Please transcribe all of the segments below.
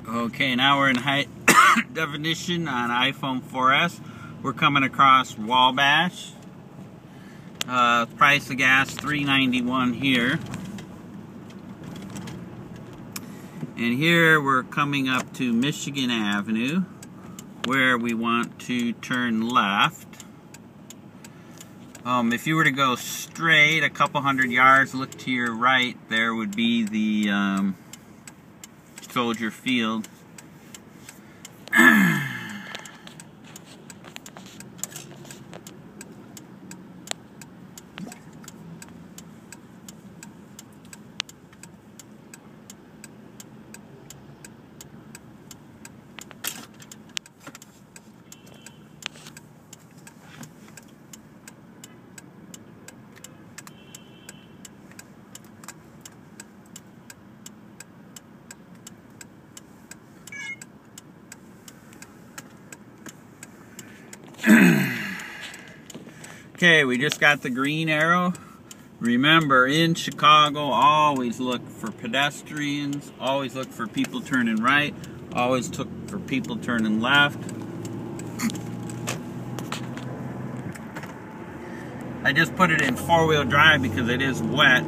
Okay, now we're in high definition on iPhone 4S. We're coming across Wabash. Price of gas $3.91 here. And here we're coming up to Michigan Avenue, where we want to turn left. If you were to go straight a couple hundred yards, look to your right, there would be the Soldier Field. Okay, we just got the green arrow. Remember, in Chicago, always look for pedestrians, always look for people turning right, always look for people turning left. I just put it in four-wheel drive because it is wet.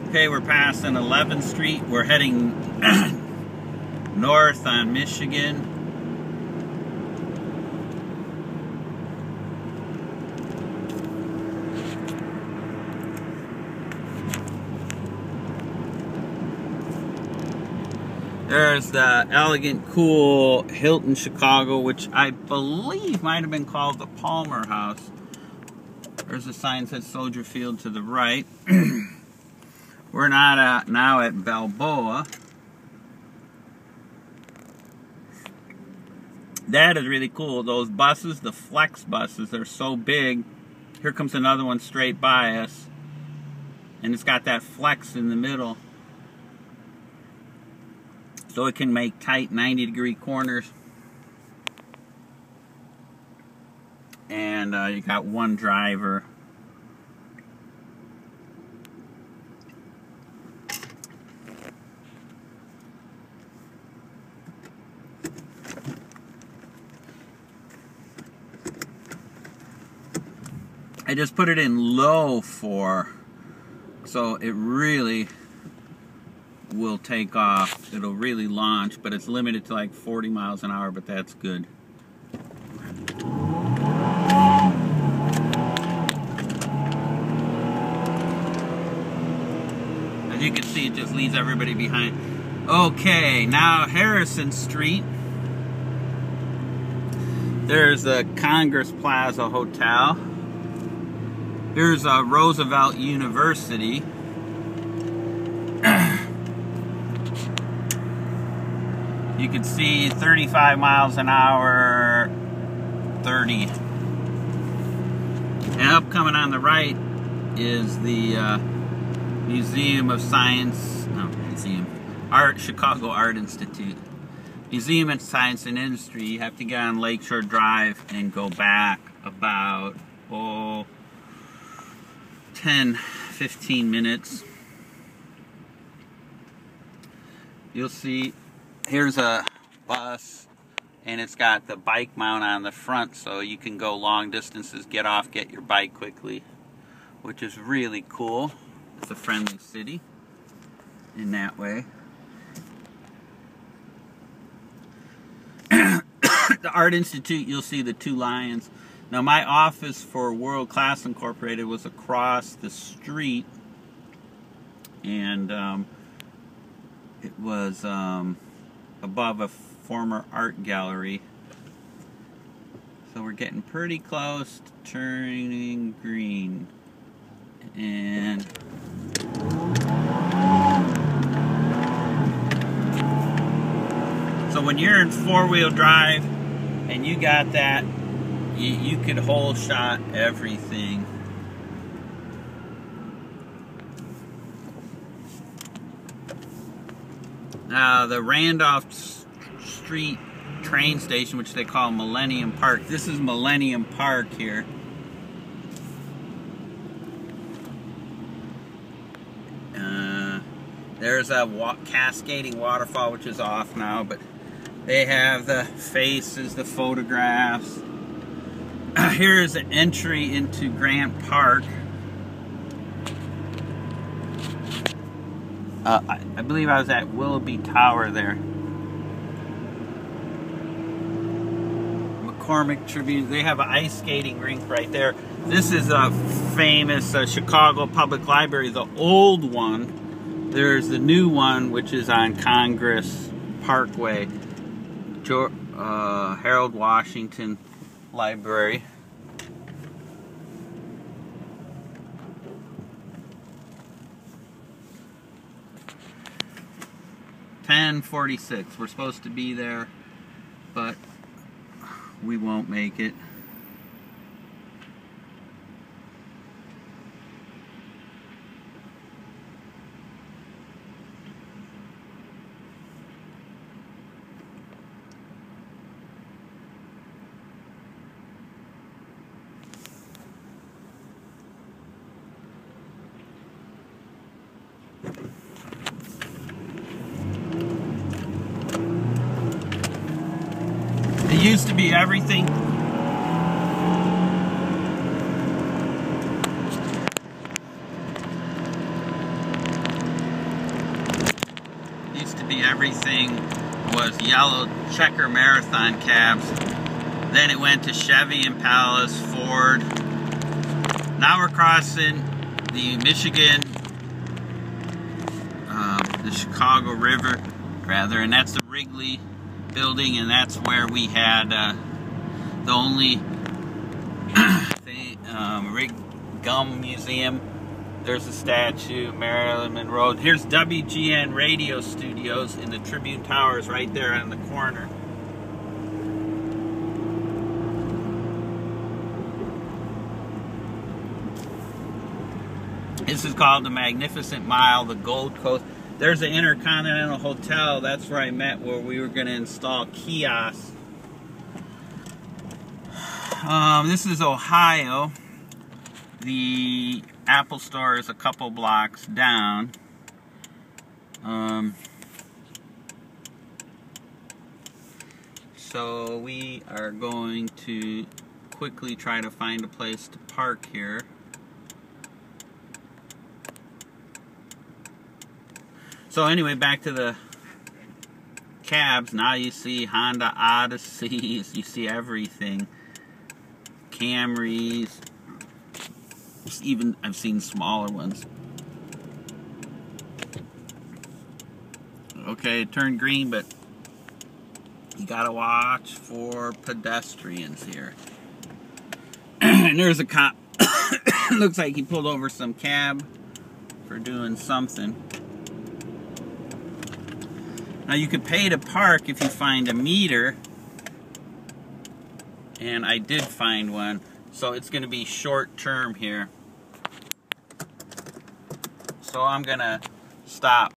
Okay, we're passing 11th Street. We're heading north on Michigan. There's the elegant, cool Hilton Chicago, which I believe might have been called the Palmer House. There's a sign that says Soldier Field to the right. We're not now at Balboa. That is really cool. Those buses, the flex buses, they're so big. Here comes another one straight by us. And it's got that flex in the middle. So it can make tight 90-degree corners. And you got one driver. I just put it in low so it really will take off. It'll really launch, but it's limited to like 40 miles an hour, but that's good. As you can see, it just leaves everybody behind. Okay, now Harrison Street. There's the Congress Plaza Hotel. Here's Roosevelt University. You can see 35 miles an hour, 30. And up coming on the right is the Museum of Science, Chicago Art Institute. Museum of Science and Industry. You have to get on Lakeshore Drive and go back about, 10, 15 minutes. You'll see here's a bus, and it's got the bike mount on the front, so you can go long distances, get off, get your bike quickly, which is really cool. It's a friendly city in that way. The Art Institute, you'll see the two lions. Now, my office for World Class Incorporated was across the street, and it was above a former art gallery. So we're getting pretty close to turning green. And so when you're in four-wheel drive and you got that, you could whole shot everything. Now, the Randolph Street train station, which they call Millennium Park. This is Millennium Park here. There's a cascading waterfall, which is off now, but they have the faces, the photographs. Here is an entry into Grant Park. I believe I was at Willoughby Tower there. McCormick Tribune. They have an ice skating rink right there. This is a famous Chicago Public Library, the old one. There's the new one, which is on Congress Parkway. Harold Washington Library. $10:46. We're supposed to be there, but we won't make it. It used to be everything. Everything was yellow checker marathon cabs. Then it went to Chevy and Palace, Ford. Now we're crossing the Michigan, the Chicago River, rather, and that's the Wrigley building, and that's where we had the only Rig Gum Museum. There's a statue, Marilyn Monroe. Here's WGN Radio Studios in the Tribune Towers right there on the corner. This is called the Magnificent Mile, the Gold Coast. There's the Intercontinental Hotel. That's where I met, where we were going to install kiosks. This is Ohio. The Apple Store is a couple blocks down. So we are going to quickly try to find a place to park here. So anyway, back to the cabs. Now you see Honda Odysseys, you see everything. Camrys. Even I've seen smaller ones. Okay, it turned green, but you gotta watch for pedestrians here. And there's a cop. Looks like he pulled over some cab for doing something. Now you could pay to park if you find a meter, and I did find one. So it's going to be short term here. So I'm going to stop.